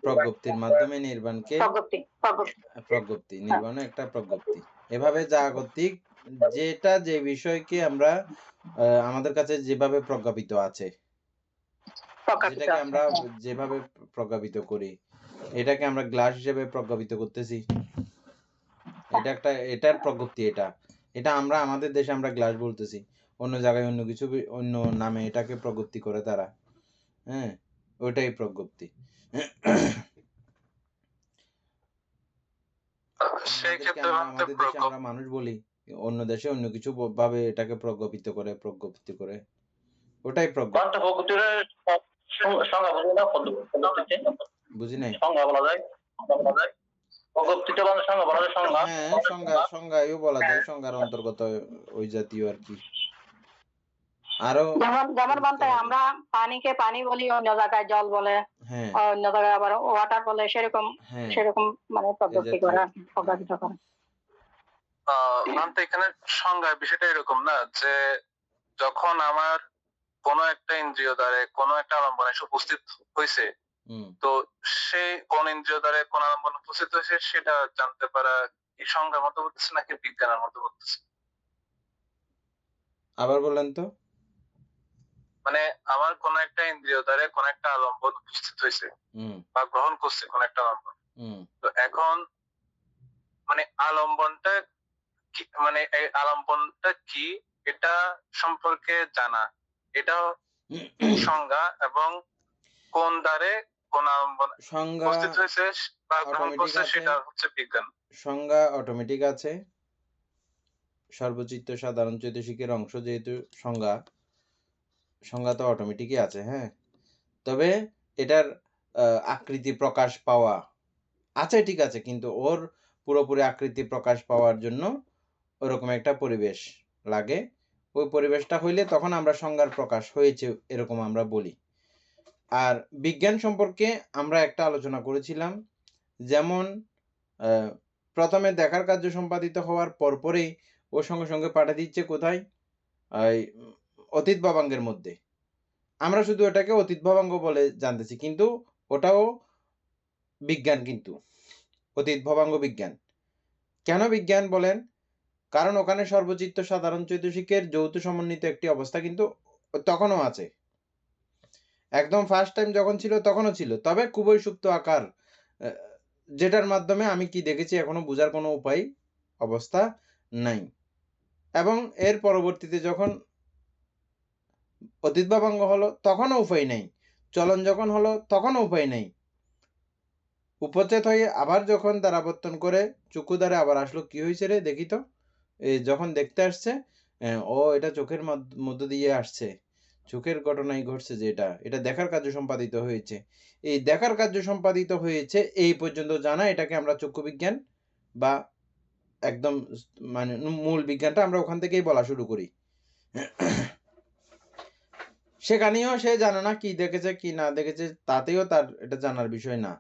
প্রজ্ঞপ্তির মাধ্যমে নির্বাণকে প্রজ্ঞপ্তি, নির্বাণ একটা প্রজ্ঞপ্তি। এভাবে জাগতিক যেটা যে বিষয়কে আমরা আমাদের কাছে যেভাবে প্রজ্ঞাপিত আছে, যেটাকে আমরা যেভাবে প্রজ্ঞাপিত করি, এটাকে আমরা গ্লাস হিসেবে প্রজ্ঞাপিত করতেছি, এটা একটা এটার প্রজ্ঞপ্তি। এটা আমরা আমাদের দেশে আমরা গ্লাস বলতেছি, অন্য জায়গায় অন্য কিছু অন্য নামে এটাকে প্রজ্ঞপ্তি করে তারা। হ্যাঁ, ওইটাই প্রজ্ঞপ্তি। আমাদের দেশে আমরা মানুষ বলি, অন্য দেশে অন্য কিছু ভাবে এটাকে প্রজ্ঞাপিত করে, ওটাই প্রজ্ঞপ্তি। বুঝি নাই। হ্যাঁ, সংজ্ঞায়ও বলা যায়, সংজ্ঞার অন্তর্গত ওই জাতীয় আর কি। আরো যেমন বলতে আমরা পানিকে পানি বলি, অন্য জায়গায় জল বলে, অন্য জায়গায় আবার ওয়াটার বলে, সেরকম মানে প্রজ্ঞপ্তি করা, প্রজ্ঞাপিত করা। এখানে সংজ্ঞার বিষয়টা এরকম না যে যখন আমার কোন একটা ইন্দ্রিয় দ্বারা কোন একটা আলম্বন এসে উপস্থিত হয়েছে, তো সেই কোন ইন্দ্রিয় দ্বারা কোন আলম্বন উপস্থিত হয়েছে সেটা জানতে পারা কি সংজ্ঞার মতো বলতেছে নাকি বিজ্ঞানের মতো বলতেছে? আবার বলেন তো। মানে আমার কোন একটা ইন্দ্রিয় দ্বারা কোন একটা আলম্বন উপস্থিত হয়েছে বা গ্রহণ করছে কোন একটা আলম্বন, তো এখন মানে আলম্বনটা কি, মানে এই আলম্বনটা কি এটা সম্পর্কে জানা, এটা সংজ্ঞা, এবং কোন দ্বারে কোন আলম্বন উপস্থিত হয়েছে বা গ্রহণ করছে সেটা হচ্ছে বিজ্ঞান। সংজ্ঞা অটোমেটিক আছে, সর্বচিত্ত সাধারণ চৈতসিকের অংশ যেহেতু সংজ্ঞা তো অটোমেটিকই আছে। হ্যাঁ, তবে এটার আকৃতি প্রকাশ পাওয়া আছে, ঠিক আছে, কিন্তু ওর পুরোপুরি আকৃতি প্রকাশ পাওয়ার জন্য ওরকম একটা পরিবেশ লাগে। ওই পরিবেশটা হইলে তখন আমরা সংজ্ঞার প্রকাশ হয়েছে এরকম আমরা বলি। আর বিজ্ঞান সম্পর্কে আমরা একটা আলোচনা করেছিলাম, যেমন প্রথমে দেখার কার্য সম্পাদিত হওয়ার পরপরেই ও সঙ্গে সঙ্গে পাঠিয়ে দিচ্ছে কোথায়, অতীত ভাবাঙ্গের মধ্যে। আমরা শুধু এটাকে অতীত ভাবাঙ্গ বলে জানতেছি, কিন্তু ওটাও বিজ্ঞান, কিন্তু অতীত ভাবাঙ্গ বিজ্ঞান। কেন বিজ্ঞান বলেন? কারণ ওখানে সর্বচিত্ত সাধারণ চৈতসিকের যৌথ সমন্বিত একটি অবস্থা কিন্তু তখনও আছে। একদম ফার্স্ট টাইম যখন ছিল তখনও ছিল, তবে খুবই সুপ্ত আকার, যেটার মাধ্যমে আমি কি দেখেছি এখনো বোঝার কোনো উপায় অবস্থা নাই। এবং এর পরবর্তীতে যখন অতীত ভাবাঙ্গ হলো তখনও উপায় নাই, চলন যখন হলো তখনও উপায় নাই, উপচেত হয়ে আবার যখন দ্বারাবর্তন করে চক্ষু দ্বারে আবার আসলো, কি হয়েছে রে দেখি তো, যখন দেখতে আসছে, ও এটা চোখের মধ্য দিয়ে আসছে, চোখের ঘটনাই ঘটছে, যে এটা দেখার কার্য সম্পাদিত হয়েছে। এই দেখার কার্য সম্পাদিত হয়েছে এই পর্যন্ত জানা, এটাকে আমরা চক্ষু বিজ্ঞান বা একদম মানে মূল বিজ্ঞানটা আমরা ওখান থেকেই বলা শুরু করি। সেখানেও সে জানে না কি দেখেছে কি না দেখেছে, তাতেও তার এটা জানার বিষয় না,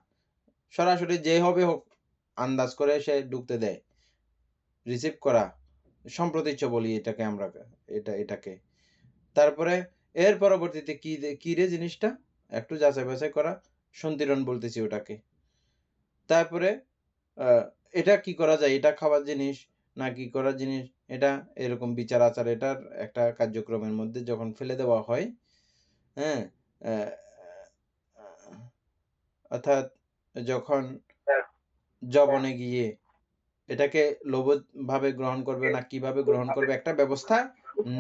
সরাসরি যে হবে হোক আন্দাজ করে সে ঢুকতে দেয়, রিসিভ করা, সম্প্রতীচ্য বলি এটাকে আমরা, এটাকে। তারপরে এর পরবর্তীতে কি রে জিনিসটা একটু যাচাই বাছাই করা, সন্তিরণ বলতেছি ওটাকে। তারপরে এটা কি করা যায়, এটা খাওয়ার জিনিস না কি করার জিনিস, এটা এরকম বিচার আচার এটার একটা কার্যক্রমের মধ্যে যখন ফেলে দেওয়া হয়, হ্যাঁ, অর্থাৎ যখন জবনে গিয়ে এটাকে লোভ ভাবে গ্রহণ করবে না কিভাবে গ্রহণ করবে একটা ব্যবস্থা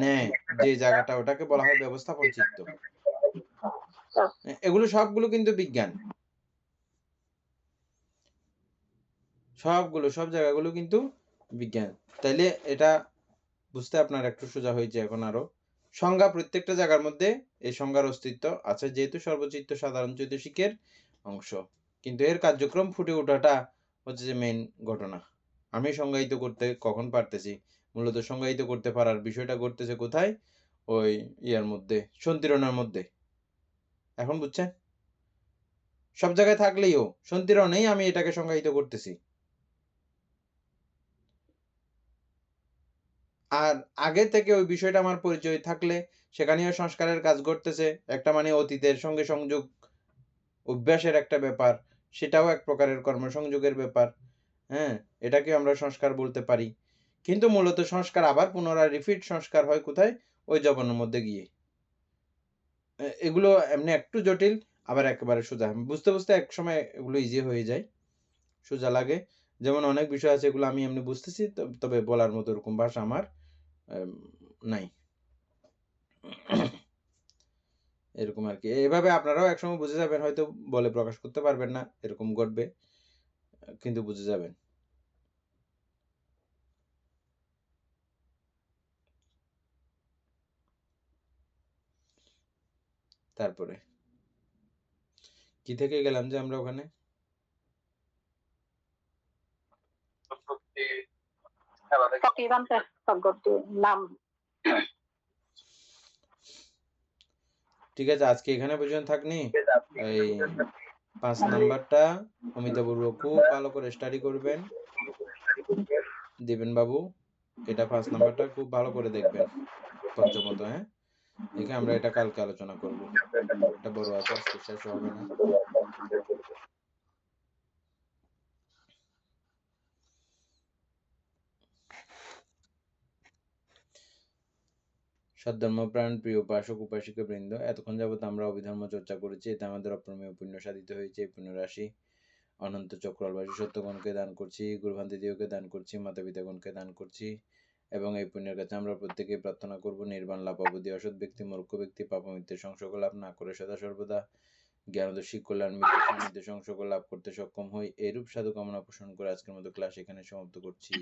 নেয়, যে জায়গাটা ওটাকে বলা হয় ব্যবস্থাপন চিত্ত। এগুলো সবগুলো কিন্তু বিজ্ঞান, সব জায়গাগুলো কিন্তু বিজ্ঞান। তাইলে এটা বুঝতে আপনার একটু সোজা হয়েছে এখন। আরো সংজ্ঞা প্রত্যেকটা জায়গার মধ্যে এই সংজ্ঞার অস্তিত্ব আছে, যেহেতু সর্বচিত্ত সাধারণ চৈতসিকের অংশ, কিন্তু এর কার্যক্রম ফুটে ওঠাটা হচ্ছে যে মেইন ঘটনা। আমি সংজ্ঞায়িত করতে কখন পারতেছি, মূলত সংজ্ঞায়িত করতে পারার বিষয়টা ঘটতেছে কোথায়, ওই ইয়ার মধ্যে, সন্তিরণের মধ্যে। এখন বুঝছেন? সব জায়গায় থাকলেও সন্তিরণেই আমি এটাকে সংজ্ঞায়িত করতেছি। আর আগে থেকে ওই বিষয়টা আমার পরিচয় থাকলে সেখানেও সংস্কারের কাজ ঘটতেছে, একটা মানে অতীতের সঙ্গে সংযোগ, অভ্যাসের একটা ব্যাপার, সেটাও এক প্রকারের কর্মসংযোগের ব্যাপার, হ্যাঁ, এটাকে আমরা সংস্কার বলতে পারি। কিন্তু মূলত সংস্কার আবার পুনরায় রিপিট সংস্কার হয় কোথায়, ওই জবনের মধ্যে গিয়ে। এগুলো এমনি একটু জটিল, আবার একেবারে সোজা, বুঝতে বুঝতে এক সময় এগুলো ইজি হয়ে যায়, সোজা লাগে। যেমন অনেক বিষয় আছে এগুলো আমি এমনি বুঝতেছি, তবে বলার মতো এরকম ভাষা আমার নাই, এরকম আর কি। এভাবে আপনারাও একসময় বুঝে যাবেন, হয়তো বলে প্রকাশ করতে পারবেন না, এরকম ঘটবে, কিন্তু বুঝে যাবেন। তারপরে কি থেকে গেলাম যে আমরা ওখানে, নাম। ঠিক আছে, আজকে এখানে পর্যন্ত থাকনি। এই 5 নাম্বারটা অমিতাপূর্ব খুব ভালো করে স্টাডি করবেন, দিবেন বাবু, এটা 5 নাম্বারটা খুব ভালো করে দেখবেন পঞ্চমত, হ্যাঁ, দেখে আমরা এটা কালকে আলোচনা করব, এটা বড় আছে, আজকে শেষ হবে না। সদ্ধর্মপ্রাণ প্রিয় উপাসক উপাসিকা বৃন্দ, এতক্ষণ যাবত আমরা অভিধর্ম চর্চা করেছি, এতে আমাদের অপ্রমেয় পুণ্য সাধিত হয়েছে। এই পুণ্য রাশি অনন্ত চক্রবাসী সত্যগণকে দান করছি, গুরুভান্তিদেবকে দান করছি, মাতা পিতাগণকে দান করছি, এবং এই পুণ্যের কাছে আমরা প্রত্যেকেই প্রার্থনা করব নির্বাণ লাভ অবধি অসৎ ব্যক্তি মূর্খ ব্যক্তি পাপমিত্যের সংসর্গ লাভ না করে সদা সর্বদা জ্ঞানদর্শী কল্যাণ মিত্র সান্নিধ্যে সংসর্গ লাভ করতে সক্ষম হই, এরূপ সাধু কামনা পোষণ করে আজকের মতো ক্লাস এখানে সমাপ্ত করছি।